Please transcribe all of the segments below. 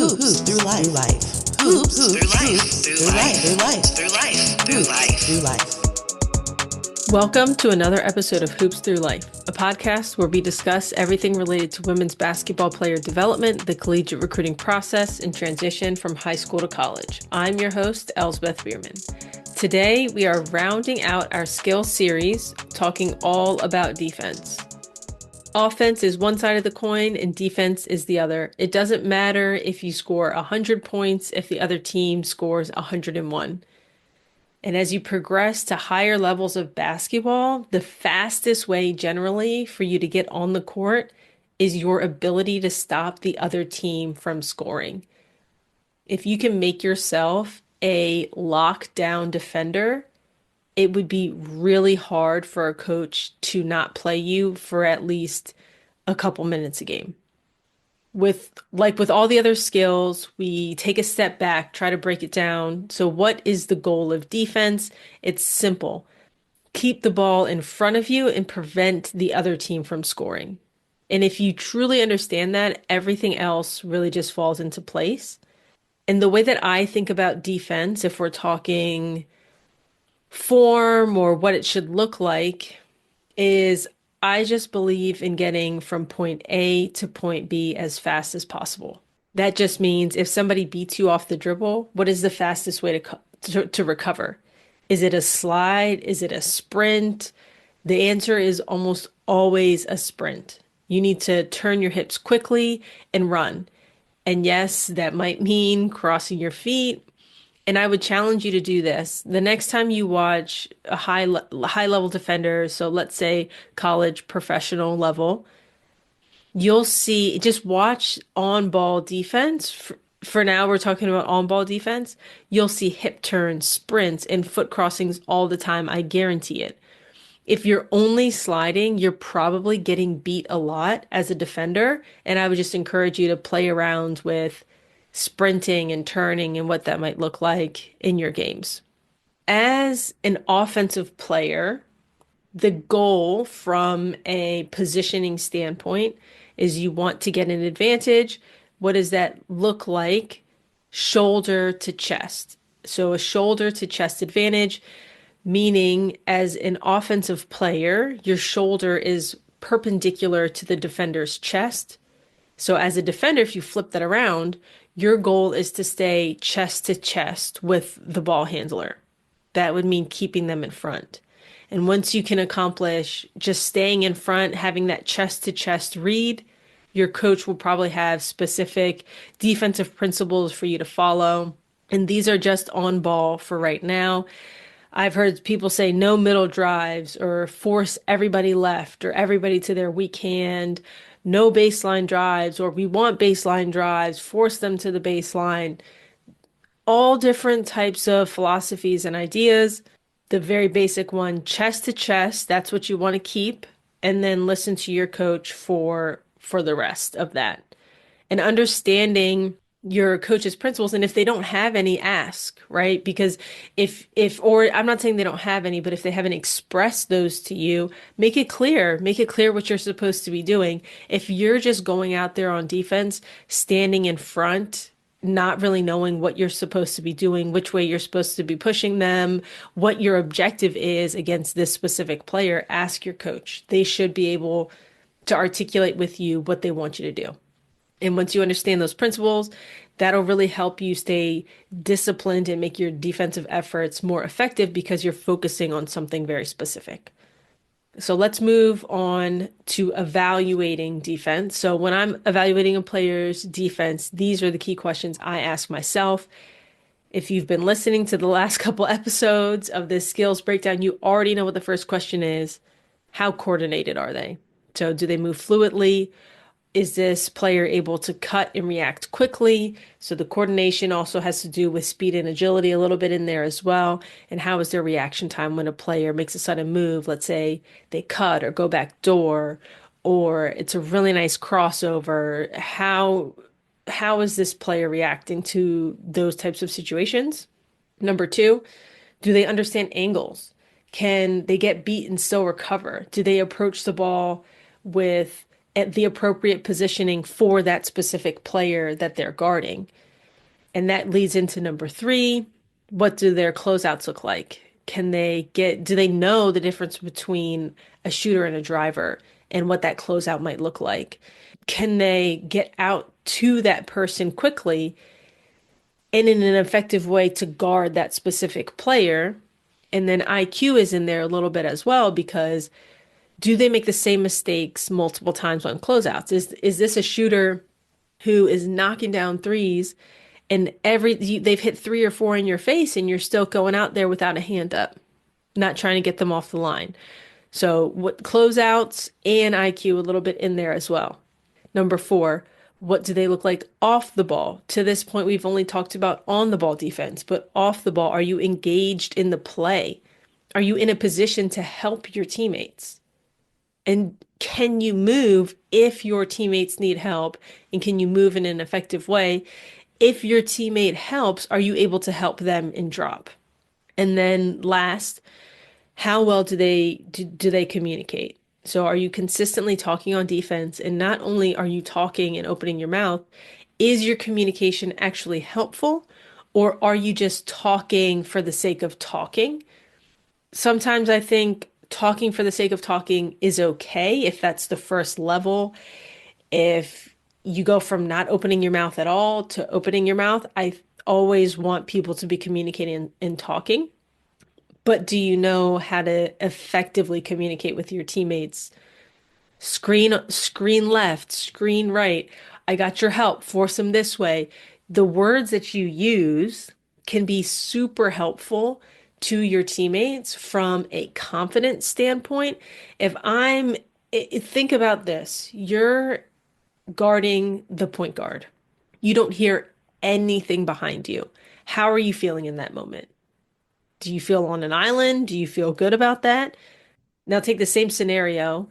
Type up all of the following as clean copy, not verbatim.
Hoops through life. Hoops through life. Welcome to another episode of Hoops Through Life, a podcast where we discuss everything related to women's basketball player development, the collegiate recruiting process, and transition from high school to college. I'm your host, Elsbeth Bierman. Today, we are rounding out our skill series, talking all about defense. Offense is one side of the coin and defense is the other. It doesn't matter if you score 100 points if the other team scores 101. And as you progress to higher levels of basketball, the fastest way generally for you to get on the court is your ability to stop the other team from scoring. If you can make yourself a lockdown defender, it would be really hard for a coach to not play you for at least a couple minutes a game. With all the other skills, we take a step back, try to break it down. So what is the goal of defense? It's simple. Keep the ball in front of you and prevent the other team from scoring. And if you truly understand that, everything else really just falls into place. And the way that I think about defense, if we're talking form or what it should look like, is I just believe in getting from point A to point B as fast as possible. That just means if somebody beats you off the dribble, what is the fastest way to recover? Is it a slide? Is it a sprint? The answer is almost always a sprint. You need to turn your hips quickly and run. And yes, that might mean crossing your feet. And I would challenge you to do this. The next time you watch a high level defender, so let's say college professional level, you'll see, just watch on ball defense. For now, we're talking about on ball defense. You'll see hip turns, sprints, and foot crossings all the time. I guarantee it. If you're only sliding, you're probably getting beat a lot as a defender. And I would just encourage you to play around with sprinting and turning and what that might look like in your games. As an offensive player, the goal from a positioning standpoint is you want to get an advantage. What does that look like? Shoulder to chest. So a shoulder to chest advantage, meaning as an offensive player, your shoulder is perpendicular to the defender's chest. So as a defender, if you flip that around, your goal is to stay chest to chest with the ball handler. That would mean keeping them in front. And once you can accomplish just staying in front, having that chest to chest read, your coach will probably have specific defensive principles for you to follow. And these are just on ball for right now. I've heard people say no middle drives or force everybody left or everybody to their weak hand. No baseline drives, or we want baseline drives, force them to the baseline. All different types of philosophies and ideas. The very basic one, chest to chest, that's what you want to keep. And then listen to your coach for the rest of that. And understanding your coach's principles, and if they don't have any, ask, right? Because or I'm not saying they don't have any, but if they haven't expressed those to you, make it clear what you're supposed to be doing. If you're just going out there on defense, standing in front, not really knowing what you're supposed to be doing, which way you're supposed to be pushing them, what your objective is against this specific player, ask your coach. They should be able to articulate with you what they want you to do. And once you understand those principles, that'll really help you stay disciplined and make your defensive efforts more effective because you're focusing on something very specific. So let's move on to evaluating defense. So when I'm evaluating a player's defense, these are the key questions I ask myself. If you've been listening to the last couple episodes of this skills breakdown, you already know what the first question is. How coordinated are they? So do they move fluidly? Is this player able to cut and react quickly? So the coordination also has to do with speed and agility a little bit in there as well. And how is their reaction time when a player makes a sudden move? Let's say they cut or go back door, or it's a really nice crossover. How is this player reacting to those types of situations? Number two, do they understand angles? Can they get beat and still recover? Do they approach the ball with at the appropriate positioning for that specific player that they're guarding. And that leads into number three. What do their closeouts look like? Do they know the difference between a shooter and a driver and what that closeout might look like? Can they get out to that person quickly and in an effective way to guard that specific player? And then IQ is in there a little bit as well, because do they make the same mistakes multiple times on closeouts? Is this a shooter who is knocking down threes and they've hit three or four in your face and you're still going out there without a hand up, not trying to get them off the line? So what closeouts and IQ a little bit in there as well. Number four, what do they look like off the ball? To this point, we've only talked about on the ball defense, but off the ball, are you engaged in the play? Are you in a position to help your teammates? And can you move if your teammates need help? And can you move in an effective way? If your teammate helps, are you able to help them in drop? And then last, how well do they communicate? So are you consistently talking on defense? And not only are you talking and opening your mouth, is your communication actually helpful? Or are you just talking for the sake of talking? Sometimes I think talking for the sake of talking is okay if that's the first level. If you go from not opening your mouth at all to opening your mouth, I always want people to be communicating and talking. But do you know how to effectively communicate with your teammates? Screen left, screen right. I got your help. Force them this way. The words that you use can be super helpful to your teammates from a confidence standpoint. Think about this. You're guarding the point guard. You don't hear anything behind you. How are you feeling in that moment? Do you feel on an island? Do you feel good about that? Now take the same scenario.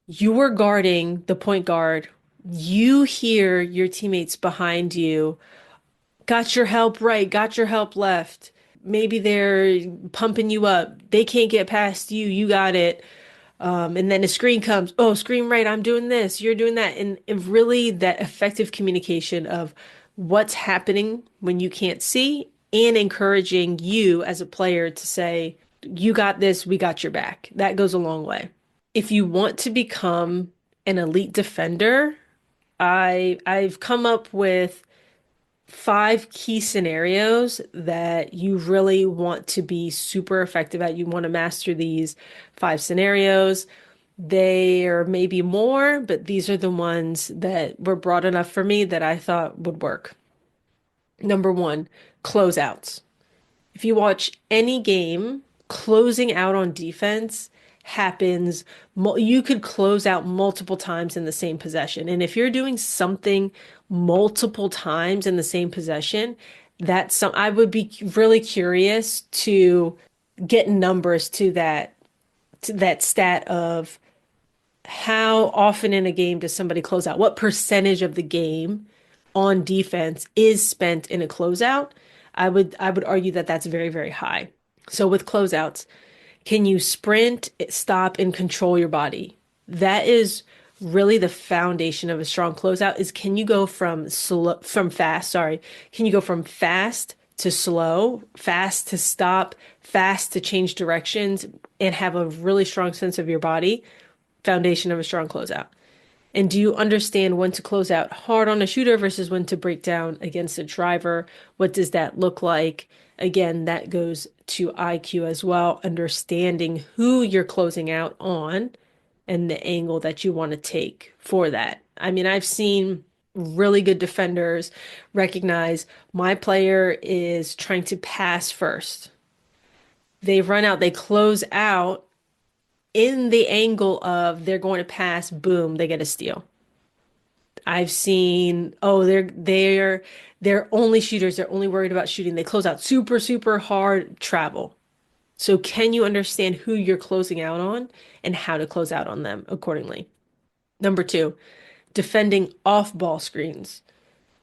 You were guarding the point guard. You hear your teammates behind you. Got your help right, got your help left. Maybe they're pumping you up. They can't get past you. You got it. And then a screen comes. Oh, screen right. I'm doing this. You're doing that. And really that effective communication of what's happening when you can't see and encouraging you as a player to say, you got this. We got your back. That goes a long way. If you want to become an elite defender, I've come up with 5 key scenarios that you really want to be super effective at. You want to master these 5 scenarios. There may be more, but these are the ones that were broad enough for me that I thought would work. Number 1, closeouts. If you watch any game, closing out on defense happens. You could close out multiple times in the same possession. And if you're doing something multiple times in the same possession, I would be really curious to get numbers to that stat of how often in a game does somebody close out? What percentage of the game on defense is spent in a closeout? I would argue that that's very, very high. So with closeouts, can you sprint, stop, and control your body? That is really the foundation of a strong closeout. Is can you go from fast, can you go from fast to slow, fast to stop, fast to change directions, and have a really strong sense of your body? Foundation of a strong closeout. And do you understand when to close out hard on a shooter versus when to break down against a driver? What does that look like? Again, that goes to IQ as well, understanding who you're closing out on and the angle that you want to take for that. I mean, I've seen really good defenders recognize my player is trying to pass first. They run out, they close out in the angle of they're going to pass, boom, they get a steal. I've seen, they're only shooters, they're only worried about shooting. They close out super, super hard travel. So can you understand who you're closing out on and how to close out on them accordingly? Number 2, defending off-ball screens.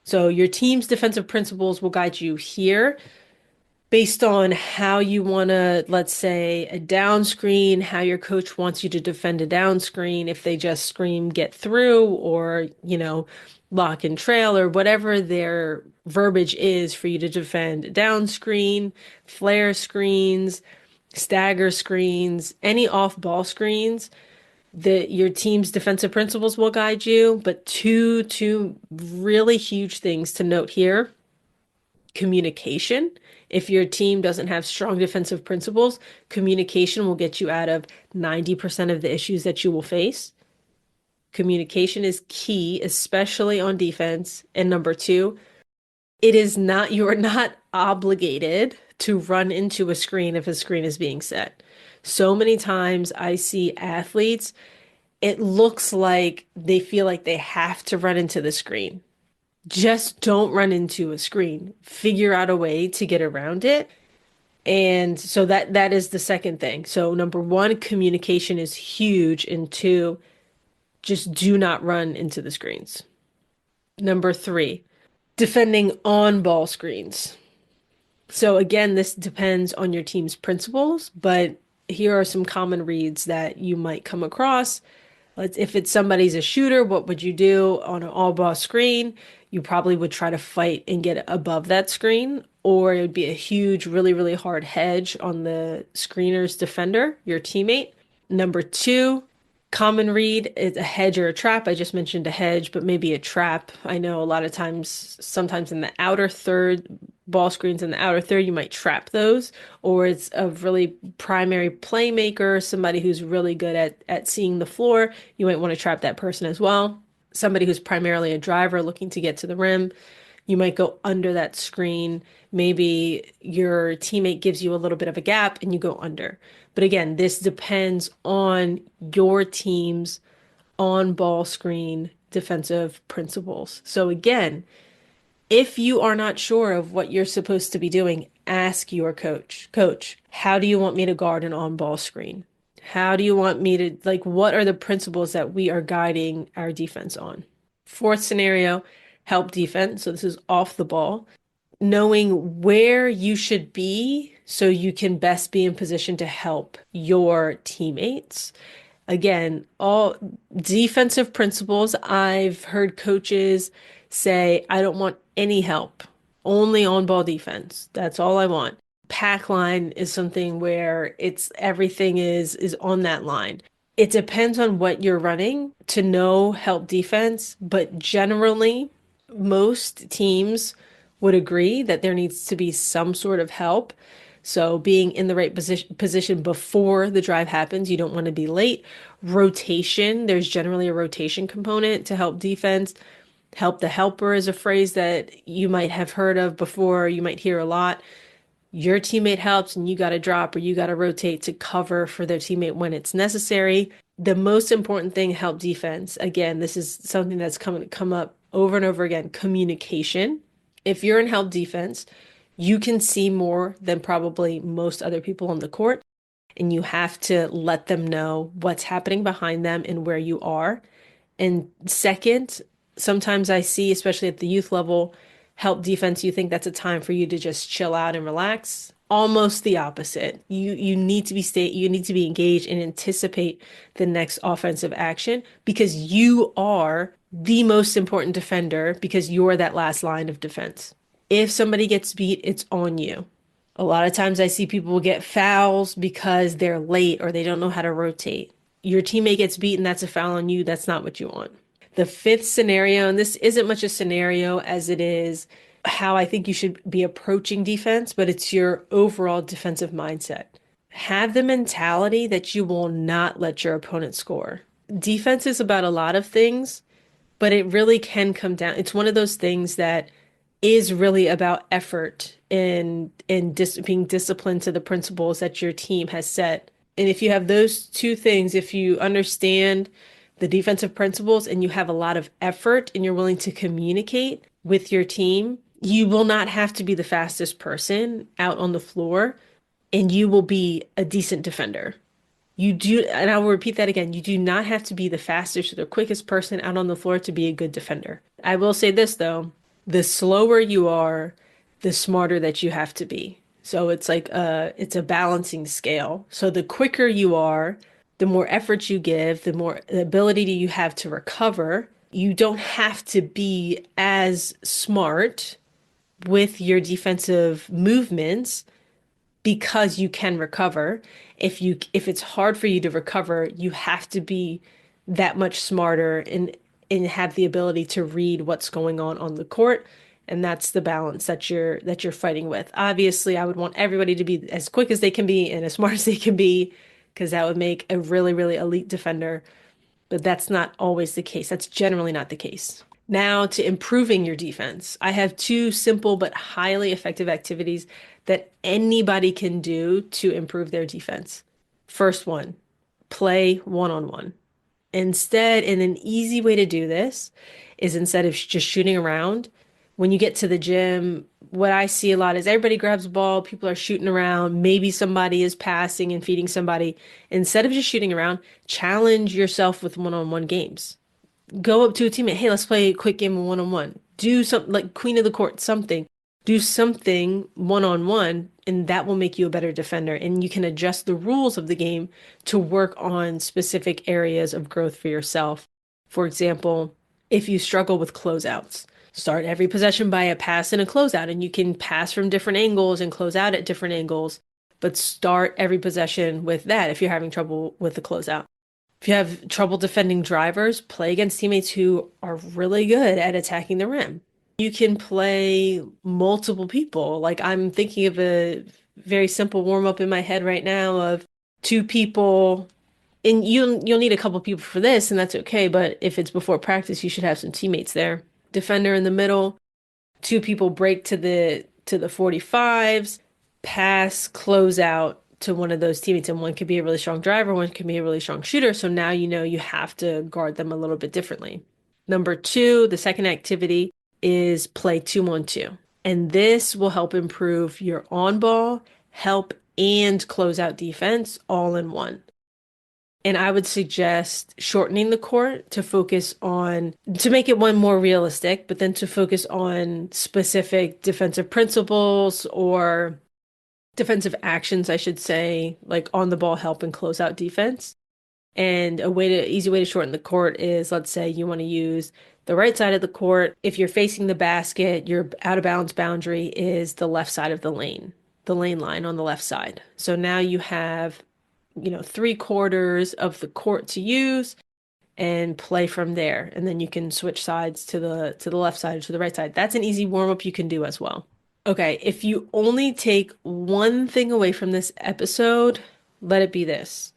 So your team's defensive principles will guide you here. based on how you want to, let's say, a down screen, how your coach wants you to defend a down screen, if they just scream get through or, lock and trail or whatever their verbiage is for you to defend a down screen, flare screens, stagger screens, any off ball screens that your team's defensive principles will guide you. But two really huge things to note here: communication. If your team doesn't have strong defensive principles, communication will get you out of 90% of the issues that you will face. Communication is key, especially on defense. And number two, you are not obligated to run into a screen if a screen is being set. So many times I see athletes, it looks like they feel like they have to run into the screen. Just don't run into a screen. Figure out a way to get around it. And so that is the second thing. So number one, communication is huge. And two, just do not run into the screens. Number three, defending on ball screens. So again, this depends on your team's principles, but here are some common reads that you might come across. If it's somebody's a shooter, what would you do on an all ball screen? You probably would try to fight and get above that screen, or it would be a huge, really, really hard hedge on the screener's defender, your teammate. Number two, common read is a hedge or a trap. I just mentioned a hedge, but maybe a trap. I know a lot of times, sometimes in the outer third, ball screens in the outer third, you might trap those, or it's a really primary playmaker, somebody who's really good at seeing the floor. You might want to trap that person as well. Somebody who's primarily a driver looking to get to the rim, you might go under that screen. Maybe your teammate gives you a little bit of a gap and you go under. But again, this depends on your team's on ball screen defensive principles. So again, if you are not sure of what you're supposed to be doing, ask your coach. Coach, how do you want me to guard an on ball screen? How do you want me to, what are the principles that we are guiding our defense on? Fourth scenario, help defense. So this is off the ball. Knowing where you should be so you can best be in position to help your teammates. Again, all defensive principles. I've heard coaches say, I don't want any help, only on ball defense. That's all I want. Pack line is something where it's everything is on that line. It depends on what you're running to know help defense, but generally, most teams would agree that there needs to be some sort of help. So being in the right position before the drive happens, you don't want to be late. Rotation, there's generally a rotation component to help defense. Help the helper is a phrase that you might have heard of before, you might hear a lot. Your teammate helps and you got to drop or you got to rotate to cover for their teammate when it's necessary. The most important thing, help defense. Again, this is something that's come up over and over again, communication. If you're in help defense, you can see more than probably most other people on the court, and you have to let them know what's happening behind them and where you are. And second, sometimes I see, especially at the youth level, help defense, you think that's a time for you to just chill out and relax. Almost the opposite. You need to be engaged and anticipate the next offensive action because you are the most important defender because you're that last line of defense. If somebody gets beat, it's on you. A lot of times I see people get fouls because they're late or they don't know how to rotate. Your teammate gets beaten, that's a foul on you. That's not what you want. The fifth scenario, and this isn't much a scenario as it is how I think you should be approaching defense, but it's your overall defensive mindset. Have the mentality that you will not let your opponent score. Defense is about a lot of things, but it really can come down. It's one of those things that is really about effort and being disciplined to the principles that your team has set. And if you have those two things, if you understand the defensive principles and you have a lot of effort and you're willing to communicate with your team, you will not have to be the fastest person out on the floor and you will be a decent defender. You do, and I will repeat that again, you do not have to be the fastest or the quickest person out on the floor to be a good defender. I will say this though, the slower you are, the smarter that you have to be. So it's like it's a balancing scale. So the quicker you are, the more effort you give, the more the ability you have to recover. You don't have to be as smart with your defensive movements because you can recover. If it's hard for you to recover, you have to be that much smarter and have the ability to read what's going on the court. And that's the balance that you're fighting with. Obviously, I would want everybody to be as quick as they can be and as smart as they can be, because that would make a really, really elite defender. But that's not always the case. That's generally not the case. Now to improving your defense. I have two simple but highly effective activities that anybody can do to improve their defense. First one, play one-on-one. Instead, and an easy way to do this is instead of just shooting around, when you get to the gym, what I see a lot is everybody grabs a ball, people are shooting around, maybe somebody is passing and feeding somebody. Instead of just shooting around, challenge yourself with one-on-one games. Go up to a teammate, hey, let's play a quick game of one-on-one. Do something like Queen of the Court, something. Do something one-on-one, and that will make you a better defender. And you can adjust the rules of the game to work on specific areas of growth for yourself. For example, if you struggle with closeouts, start every possession by a pass and a closeout, and you can pass from different angles and close out at different angles, but start every possession with that if you're having trouble with the closeout. If you have trouble defending drivers, play against teammates who are really good at attacking the rim. You can play multiple people. Like I'm thinking of a very simple warm up in my head right now of two people, and you'll need a couple people for this, and that's okay. But if it's before practice, you should have some teammates there. Defender in the middle, two people break to the 45s, pass, close out to one of those teammates, and one could be a really strong driver, one could be a really strong shooter. So now you know you have to guard them a little bit differently. Number two, the second activity is play 2-on-2. And this will help improve your on ball, help, and closeout defense all in one. And I would suggest shortening the court to to make it one more realistic, but then to focus on specific defensive principles or defensive actions, I should say, like on the ball help and close out defense. And easy way to shorten the court is, let's say you want to use the right side of the court. If you're facing the basket, your out of bounds boundary is the left side of the lane line on the left side. So now you have, 3/4 of the court to use and play from there. And then you can switch sides to the left side or to the right side. That's an easy warm up you can do as well. Okay, if you only take one thing away from this episode, let it be this.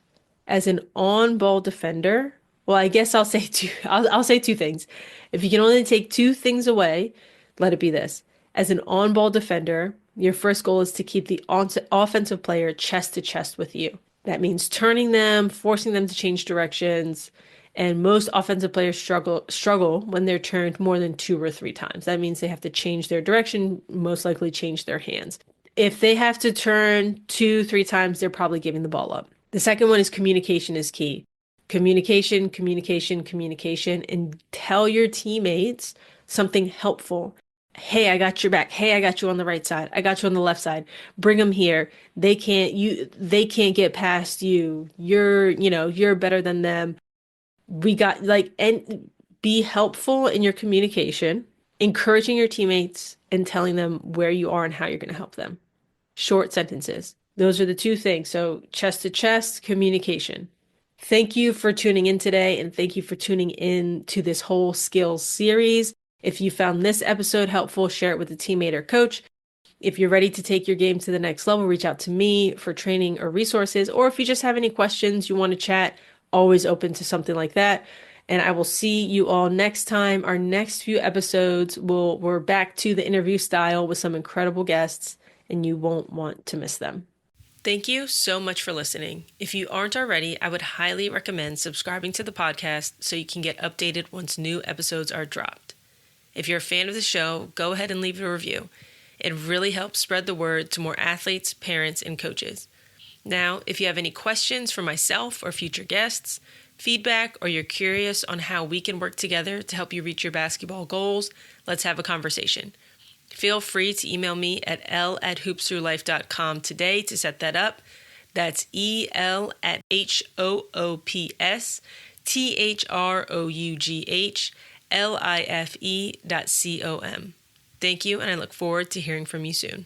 As an on-ball defender, well, I guess I'll say two. I'll say two things. If you can only take two things away, let it be this. As an on-ball defender, your first goal is to keep the offensive player chest to chest with you. That means turning them, forcing them to change directions, and most offensive players struggle when they're turned more than 2 or 3 times. That means they have to change their direction, most likely change their hands. If they have to turn 2, 3 times, they're probably giving the ball up. The second one is communication is key. Communication, communication, communication, and tell your teammates something helpful. Hey, I got your back. Hey, I got you on the right side. I got you on the left side. Bring them here. They can't get past you. You're better than them. And be helpful in your communication, encouraging your teammates and telling them where you are and how you're going to help them. Short sentences. Those are the two things. So chest to chest, communication. Thank you for tuning in today, and thank you for tuning in to this whole skills series. If you found this episode helpful, share it with a teammate or coach. If you're ready to take your game to the next level, reach out to me for training or resources. Or if you just have any questions, you want to chat, always open to something like that. And I will see you all next time. Our next few episodes, we're back to the interview style with some incredible guests, and you won't want to miss them. Thank you so much for listening. If you aren't already, I would highly recommend subscribing to the podcast so you can get updated once new episodes are dropped. If you're a fan of the show, go ahead and leave a review. It really helps spread the word to more athletes, parents, and coaches. Now, if you have any questions for myself or future guests, feedback, or you're curious on how we can work together to help you reach your basketball goals, let's have a conversation. Feel free to email me at l@hoopsthroughlife.com today to set that up. That's EL@HOOPSTHROUGHLIFE.com. Thank you, and I look forward to hearing from you soon.